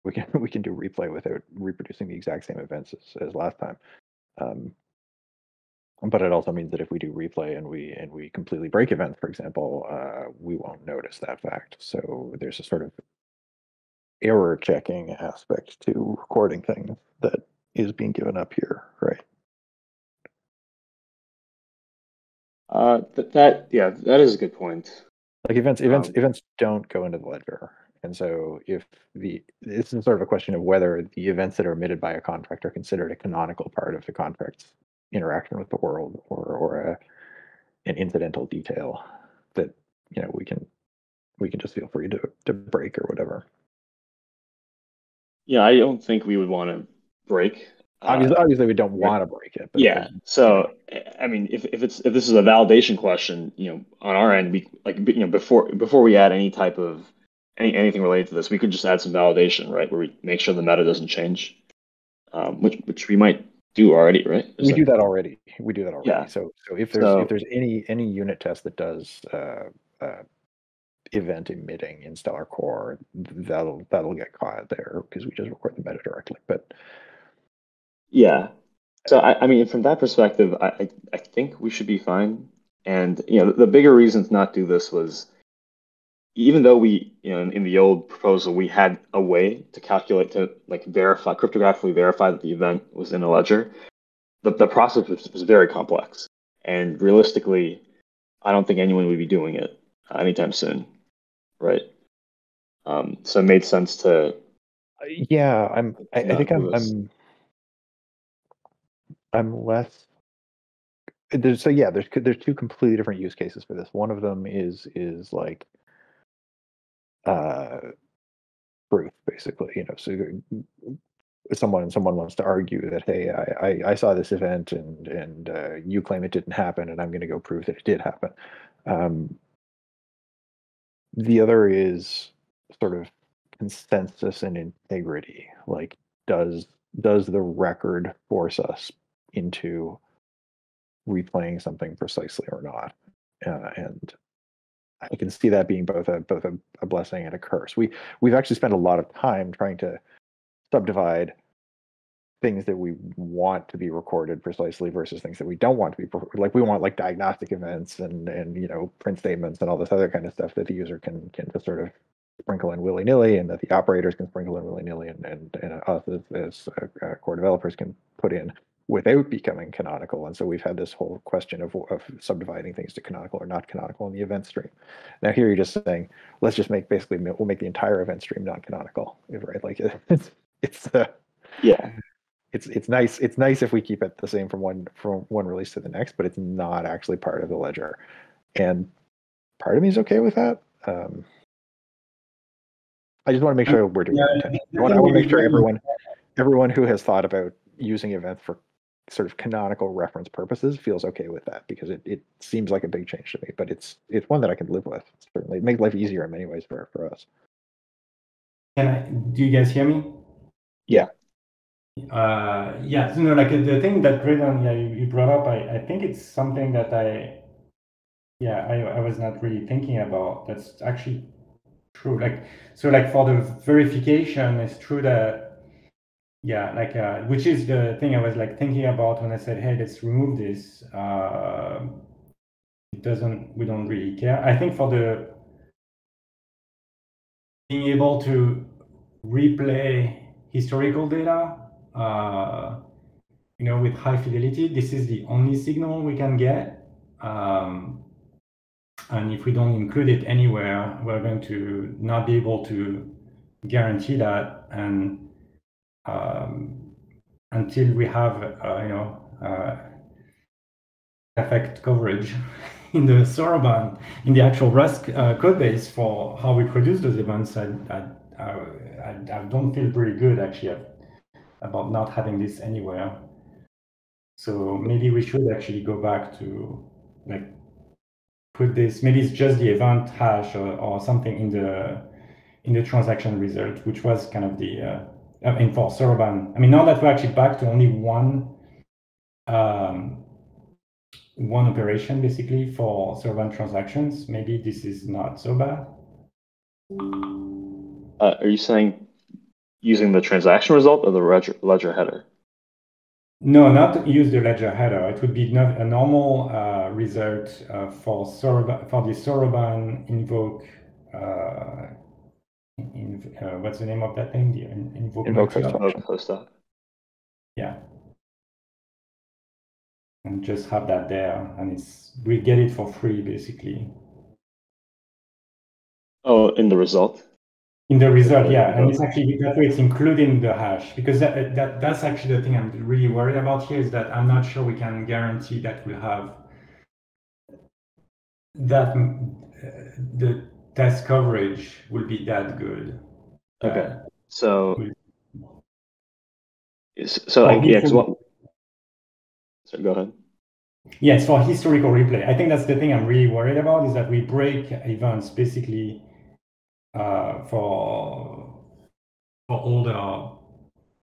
we can do replay without reproducing the exact same events as last time. But it also means that if we do replay and we completely break events, for example, we won't notice that fact. So there's a sort of error checking aspect to recording things that is being given up here, right? That is a good point. Like events don't go into the ledger. And so it's sort of a question of whether the events that are emitted by a contract are considered a canonical part of the contract's interaction with the world, or an incidental detail that we can just feel free to break or whatever. Yeah, I don't think we would want to break. Obviously, we don't want to break it. But yeah. So, I mean, if this is a validation question, on our end, we before we add any type of anything related to this, we could just add some validation, right, where we make sure the meta doesn't change, which we might do already, right? We do that already. Yeah. So if there's any unit test that does event emitting in Stellar Core, that'll get caught there because we just record the meta directly. But yeah, so I mean, from that perspective, I think we should be fine. And the bigger reason to not do this was, even though we, in the old proposal, we had a way to calculate, to cryptographically verify that the event was in a ledger, the process was very complex. And realistically, I don't think anyone would be doing it anytime soon, right? So it made sense to. Yeah, I think I'm less. There's two completely different use cases for this. One of them is like proof, basically. So someone wants to argue that, hey, I saw this event and you claim it didn't happen, and I'm going to go prove that it did happen. The other is sort of consensus and integrity. Like, does the record force us into replaying something precisely or not? And I can see that being both a blessing and a curse. We've actually spent a lot of time trying to subdivide things that we want to be recorded precisely versus things that we don't want to be. Like, we want like diagnostic events and print statements and all this other kind of stuff that the user can just sort of sprinkle in willy-nilly, and that the operators can sprinkle in willy-nilly, and us as core developers can put in without becoming canonical. And so we've had this whole question of subdividing things to canonical or not canonical in the event stream. Now here you're just saying, let's just we'll make the entire event stream non-canonical, right? Like yeah. It's nice if we keep it the same from one release to the next, but it's not actually part of the ledger. And part of me is okay with that. I just want to make sure we're doing it. I want to make sure everyone who has thought about using events for sort of canonical reference purposes feels okay with that, because it seems like a big change to me, but it's one that I can live with. Certainly, it makes life easier in many ways for us. Do you guys hear me? Yeah. Yeah, so like the thing that Graydon, you brought up, I think it's something that I was not really thinking about. That's actually true. Like for the verification, it's true that which is the thing I was like thinking about when I said, hey, let's remove this. We don't really care. I think for the being able to replay historical data, with high fidelity, this is the only signal we can get. And if we don't include it anywhere, we're going to not be able to guarantee that. And until we have, effect coverage in the Soroban, in the actual Rust code base for how we produce those events, I don't feel pretty good actually about not having this anywhere. So maybe we should actually go back to put this. Maybe it's just the event hash or something in the transaction result, which was kind of the and for Soroban. I mean, now that we're actually back to only one operation basically for Soroban transactions, maybe this is not so bad. Are you saying using the transaction result or the ledger header? No, not use the ledger header. It would be not a normal result for the Soroban invoke. What's the name of that thing? The invoke Invoke host multi-op. function. Host up. Yeah, and just have that there, and we get it for free basically. Oh, in the result. In the result, Okay, yeah, and invoke. it's actually that way it's including the hash, because that's actually the thing I'm really worried about here, is that I'm not sure we can guarantee that we'll have that the test coverage will be that good. Okay. That So will- like, yeah, because history- what? So go ahead. Yes, for historical replay. I think that's the thing I'm really worried about, is that we break events basically for older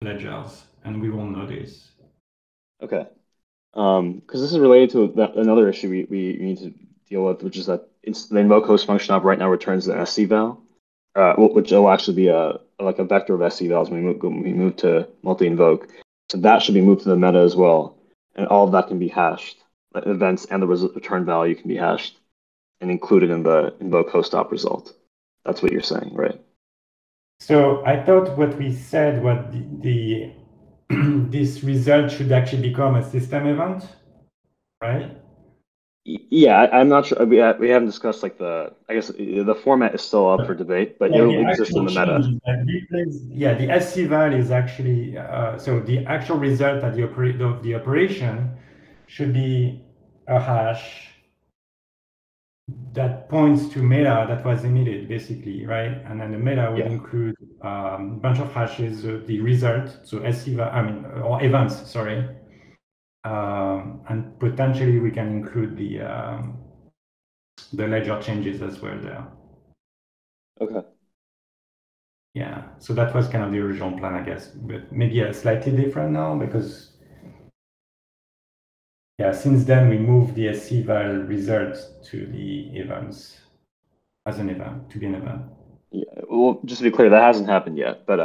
ledgers, and we won't notice. Okay. Because this is related to another issue we need to deal with, which is that the invoke host function op right now returns an scval, which will actually be like a vector of scvals when we move to multi-invoke. So that should be moved to the meta as well, and all of that can be hashed. The events and the return value can be hashed and included in the invoke host op result. That's what you're saying, right? So I thought what we said was the this result should actually become a system event, right? Yeah, I'm not sure. We haven't discussed like I guess the format is still up for debate, but Yeah, it'll the exist in actual the change meta. is that yeah, the SCVal is actually so the actual result at the operation should be a hash that points to meta that was emitted, basically, right? And then the meta would Yeah. include a bunch of hashes, the result, so SCVal, I mean, or events, sorry. And potentially we can include the ledger changes as well there. Okay. Yeah, so that was kind of the original plan, I guess, but maybe a slightly different now, because yeah, since then we moved the SCVal results to the events as an event, to be an event. Yeah. Well, just to be clear, that hasn't happened yet, but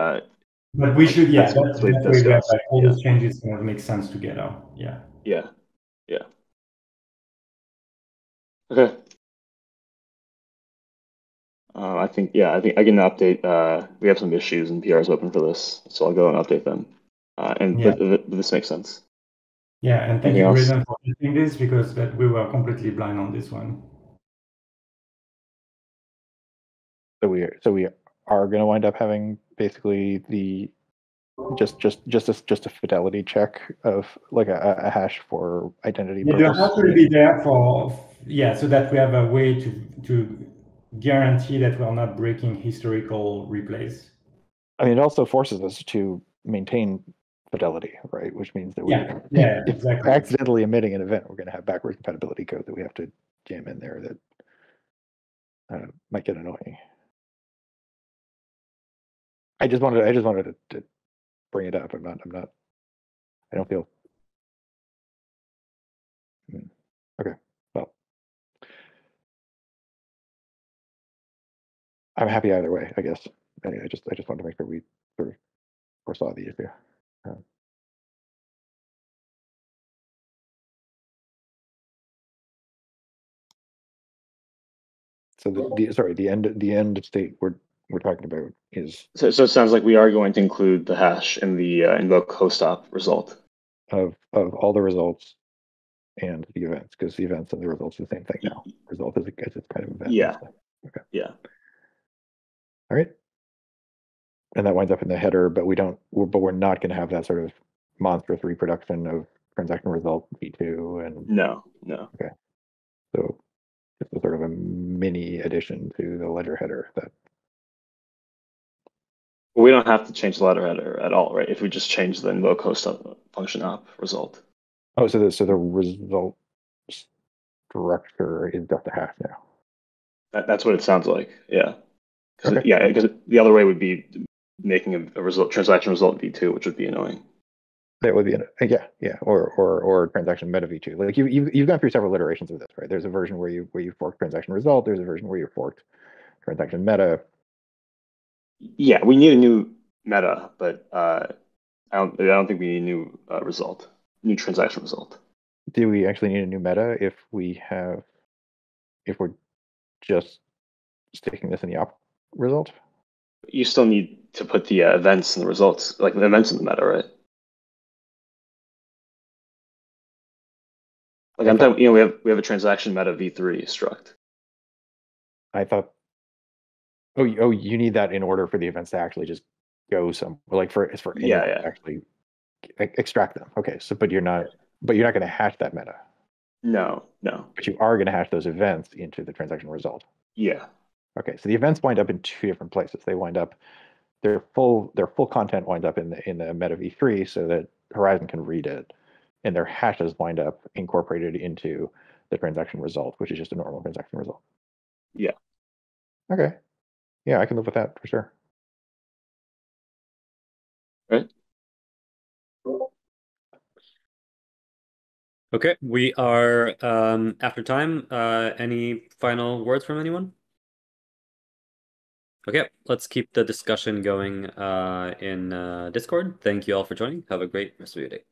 We like, should, yeah, that's what we've way we have discussed. like all Yeah. those changes kind of make sense together. Yeah. Yeah. Yeah. Okay. I think I can update. We have some issues and PRs open for this, so I'll go and update them. Yeah. But this makes sense. Yeah, and thank Anything you, else? Grayson, for doing this, because that we were completely blind on this one. So we are going to wind up having basically the just a fidelity check of like a hash for identity Yeah, the purpose. hash will be there for, yeah, so that we have a way to guarantee that we're not breaking historical replays. I mean, it also forces us to maintain fidelity, right? Which means that Yeah, if exactly. we're accidentally emitting an event, we're going to have backward compatibility code that we have to jam in there that might get annoying. I just wanted to bring it up. I don't feel. Okay. Well, I'm happy either way, I guess. Anyway, I just wanted to make sure we sort of foresaw the issue. So the end state we're talking about is So it sounds like we are going to include the hash in the invoke host op result. of all the results and the events, because the events and the results are the same thing now. Result is it's kind of event. Yeah. Okay. Yeah. All right. And that winds up in the header, but we're not going to have that sort of monstrous reproduction of transaction result v2 and No. okay. So it's a sort of a mini addition to the ledger header that We don't have to change the letter header at all, right? If we just change the invoke host function op result. oh so the result structure is just a hash now. That's what it sounds like. Yeah. Okay. Because the other way would be making a result transaction result v2, which would be annoying. That would be or transaction meta v2. Like you've gone through several iterations of this, right? There's a version where you fork transaction result. There's a version where you forked transaction meta. Yeah, we need a new meta, but I don't think we need a new result. new transaction result. Do we actually need a new meta if we're just sticking this in the op result? You still need to put the events and the results, like the events in the meta, right? Like I'm talking, we have a transaction meta v3 struct. I thought, oh, you need that in order for the events to actually just go somewhere, like it's for anyone to actually extract them. Okay, so but you're not going to hash that meta. No. But you are going to hash those events into the transaction result. Yeah. Okay, so the events wind up in two different places. They wind up their full content winds up in the meta v3 so that Horizon can read it, and their hashes wind up incorporated into the transaction result, which is just a normal transaction result. Yeah. Okay. Yeah, I can live with that for sure. Right. Okay, we are after time. Any final words from anyone? Okay, let's keep the discussion going in Discord. Thank you all for joining. Have a great rest of your day.